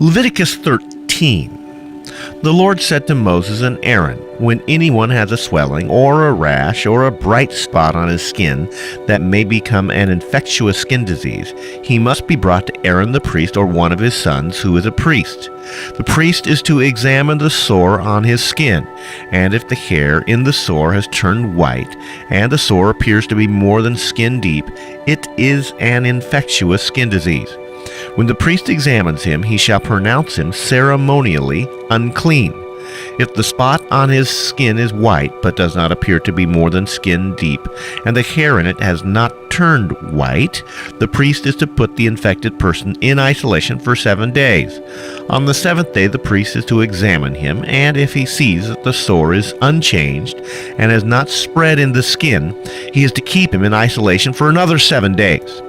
Leviticus 13. The Lord said to Moses and Aaron, when anyone has a swelling or a rash or a bright spot on his skin that may become an infectious skin disease, he must be brought to Aaron the priest or one of his sons who is a priest. The priest is to examine the sore on his skin, and if the hair in the sore has turned white, and the sore appears to be more than skin deep, it is an infectious skin disease. When the priest examines him, he shall pronounce him ceremonially unclean. If the spot on his skin is white, but does not appear to be more than skin deep, and the hair in it has not turned white, the priest is to put the infected person in isolation for 7 days. On the 7th day, the priest is to examine him, and if he sees that the sore is unchanged and has not spread in the skin, he is to keep him in isolation for another 7 days.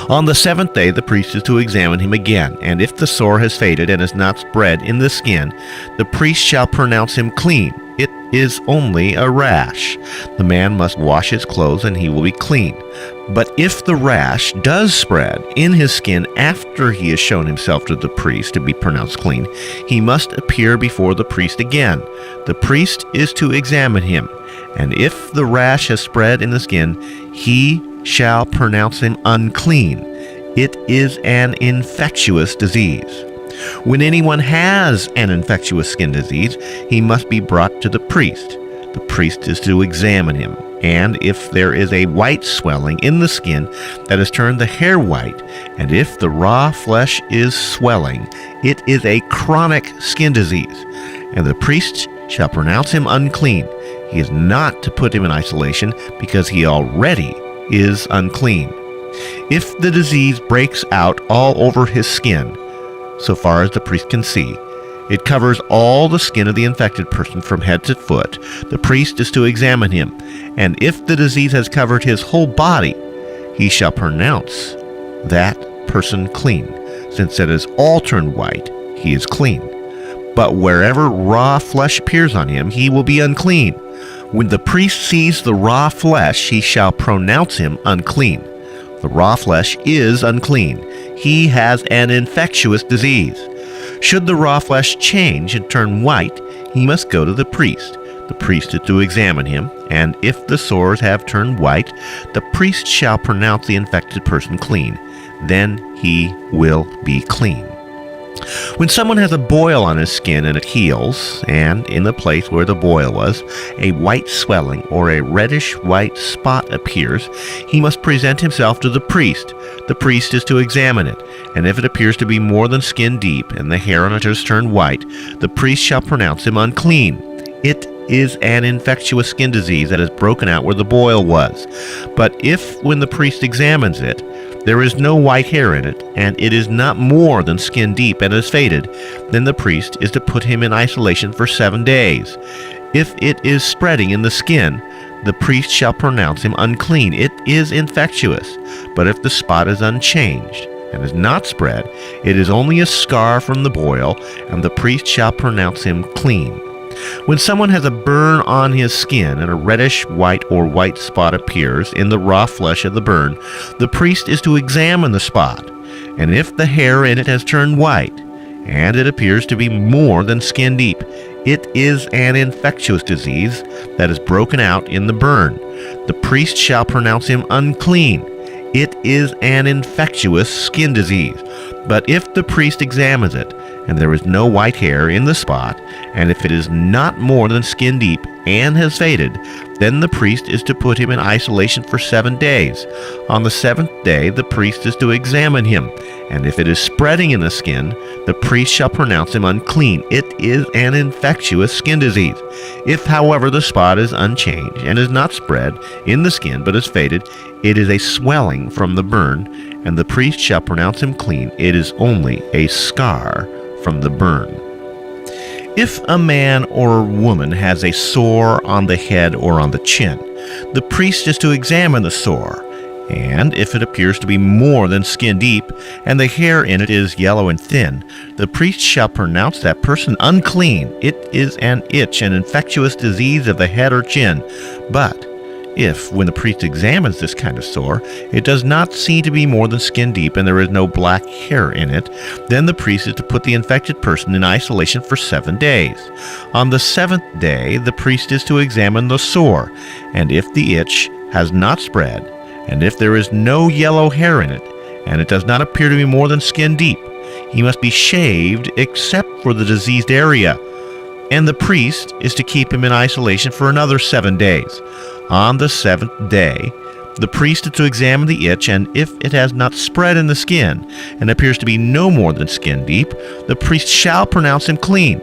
On the 7th day, the priest is to examine him again, and if the sore has faded and has not spread in the skin, the priest shall pronounce him clean. It is only a rash. The man must wash his clothes, and he will be clean. But if the rash does spread in his skin after he has shown himself to the priest to be pronounced clean, he must appear before the priest again. The priest is to examine him, and if the rash has spread in the skin, he shall pronounce him unclean. It is an infectious disease. When anyone has an infectious skin disease, he must be brought to the priest. The priest is to examine him, and if there is a white swelling in the skin that has turned the hair white, and if the raw flesh is swelling, it is a chronic skin disease, and the priest shall pronounce him unclean. He is not to put him in isolation, because he already is unclean. If the disease breaks out all over his skin, so far as the priest can see, it covers all the skin of the infected person from head to foot, the priest is to examine him, and if the disease has covered his whole body, he shall pronounce that person clean. Since it has all turned white, he is clean. But wherever raw flesh appears on him, he will be unclean. When the priest sees the raw flesh, he shall pronounce him unclean. The raw flesh is unclean. He has an infectious disease. Should the raw flesh change and turn white, he must go to the priest. The priest is to examine him, and if the sores have turned white, the priest shall pronounce the infected person clean. Then he will be clean. When someone has a boil on his skin and it heals, and in the place where the boil was, a white swelling or a reddish-white spot appears, he must present himself to the priest. The priest is to examine it, and if it appears to be more than skin deep, and the hair on it has turned white, the priest shall pronounce him unclean. It is an infectious skin disease that has broken out where the boil was. But if, when the priest examines it, there is no white hair in it, and it is not more than skin deep and has faded, then the priest is to put him in isolation for 7 days. If it is spreading in the skin, the priest shall pronounce him unclean. It is infectious. But if the spot is unchanged and is not spread, it is only a scar from the boil, and the priest shall pronounce him clean. When someone has a burn on his skin and a reddish white or white spot appears in the raw flesh of the burn, the priest is to examine the spot, and if the hair in it has turned white, and it appears to be more than skin deep, it is an infectious disease that is broken out in the burn. The priest shall pronounce him unclean. It is an infectious skin disease. But if the priest examines it, and there is no white hair in the spot, and if it is not more than skin deep and has faded, then the priest is to put him in isolation for 7 days. On the 7th day, the priest is to examine him, and if it is spreading in the skin, the priest shall pronounce him unclean. It is an infectious skin disease. If, however, the spot is unchanged and is not spread in the skin but is faded, it is a swelling from the burn, and the priest shall pronounce him clean. It is only a scar from the burn. If a man or woman has a sore on the head or on the chin, the priest is to examine the sore, and if it appears to be more than skin deep, and the hair in it is yellow and thin, the priest shall pronounce that person unclean. It is an itch, an infectious disease of the head or chin. But If, when the priest examines this kind of sore, it does not seem to be more than skin deep and there is no black hair in it, then the priest is to put the infected person in isolation for 7 days. On the 7th day, the priest is to examine the sore, and if the itch has not spread, and if there is no yellow hair in it, and it does not appear to be more than skin deep, he must be shaved except for the diseased area, and the priest is to keep him in isolation for another 7 days. On the 7th day, the priest is to examine the itch, and if it has not spread in the skin, and appears to be no more than skin deep, the priest shall pronounce him clean.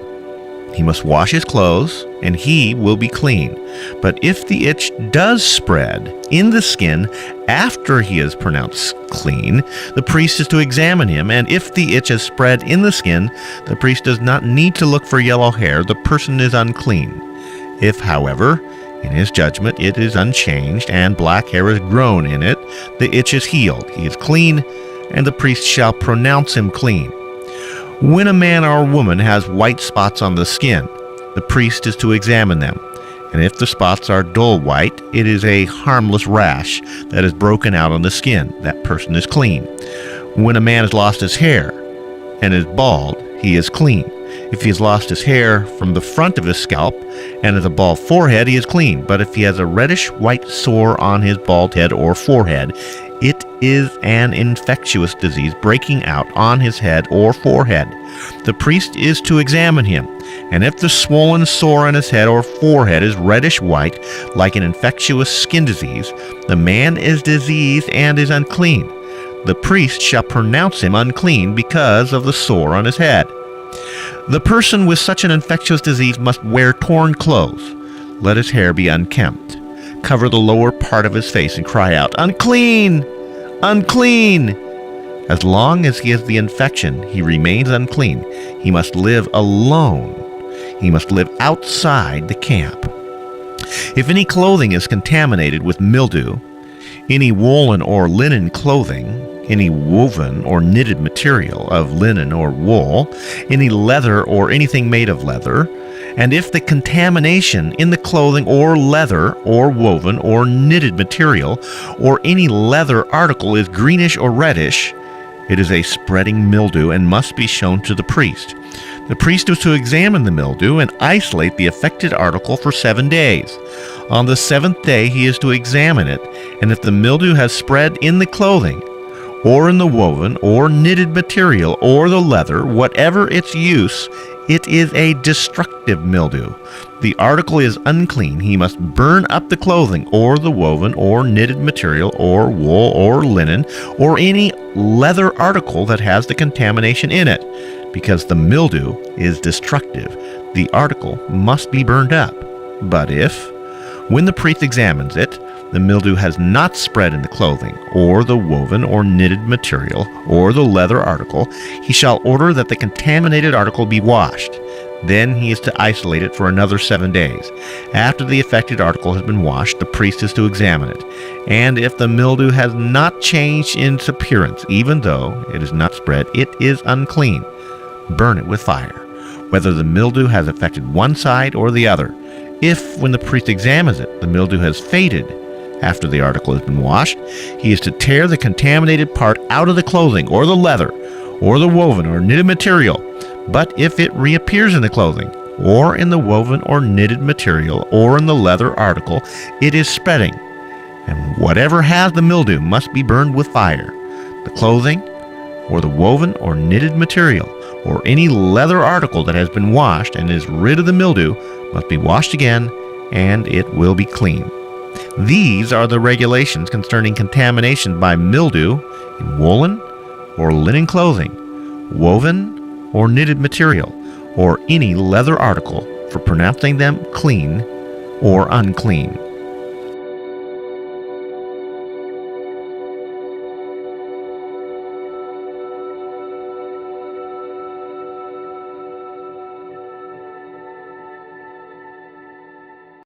He must wash his clothes, and he will be clean. But if the itch does spread in the skin after he is pronounced clean, the priest is to examine him, and if the itch has spread in the skin, the priest does not need to look for yellow hair. The person is unclean. If, however, in his judgment it is unchanged, and black hair is grown in it, the itch is healed. He is clean, and the priest shall pronounce him clean. When a man or woman has white spots on the skin, the priest is to examine them, and if the spots are dull white, it is a harmless rash that is broken out on the skin. That person is clean. When a man has lost his hair and is bald, he is clean. If he has lost his hair from the front of his scalp and has a bald forehead, he is clean. But if he has a reddish-white sore on his bald head or forehead, it is an infectious disease breaking out on his head or forehead. The priest is to examine him, and if the swollen sore on his head or forehead is reddish-white, like an infectious skin disease, the man is diseased and is unclean. The priest shall pronounce him unclean because of the sore on his head. The person with such an infectious disease must wear torn clothes. Let his hair be unkempt. Cover the lower part of his face and cry out, "Unclean! Unclean!" As long as he has the infection, he remains unclean. He must live alone. He must live outside the camp. If any clothing is contaminated with mildew, any woolen or linen clothing, any woven or knitted material of linen or wool, any leather or anything made of leather, and if the contamination in the clothing or leather or woven or knitted material or any leather article is greenish or reddish, it is a spreading mildew and must be shown to the priest. The priest is to examine the mildew and isolate the affected article for 7 days. On the 7th day he is to examine it, and if the mildew has spread in the clothing, or in the woven or knitted material or the leather, whatever its use, it is a destructive mildew. The article is unclean. He must burn up the clothing or the woven or knitted material or wool or linen or any leather article that has the contamination in it. Because the mildew is destructive, the article must be burned up. But if, when the priest examines it, the mildew has not spread in the clothing, or the woven or knitted material, or the leather article, he shall order that the contaminated article be washed. Then he is to isolate it for another 7 days. After the affected article has been washed, the priest is to examine it. And if the mildew has not changed in its appearance, even though it is not spread, it is unclean. Burn it with fire, whether the mildew has affected one side or the other. If, when the priest examines it, the mildew has faded after the article has been washed, he is to tear the contaminated part out of the clothing or the leather or the woven or knitted material. But if it reappears in the clothing or in the woven or knitted material or in the leather article, it is spreading, and whatever has the mildew must be burned with fire. The clothing or the woven or knitted material or any leather article that has been washed and is rid of the mildew must be washed again, and it will be clean. These are the regulations concerning contamination by mildew in woolen or linen clothing, woven or knitted material, or any leather article, for pronouncing them clean or unclean.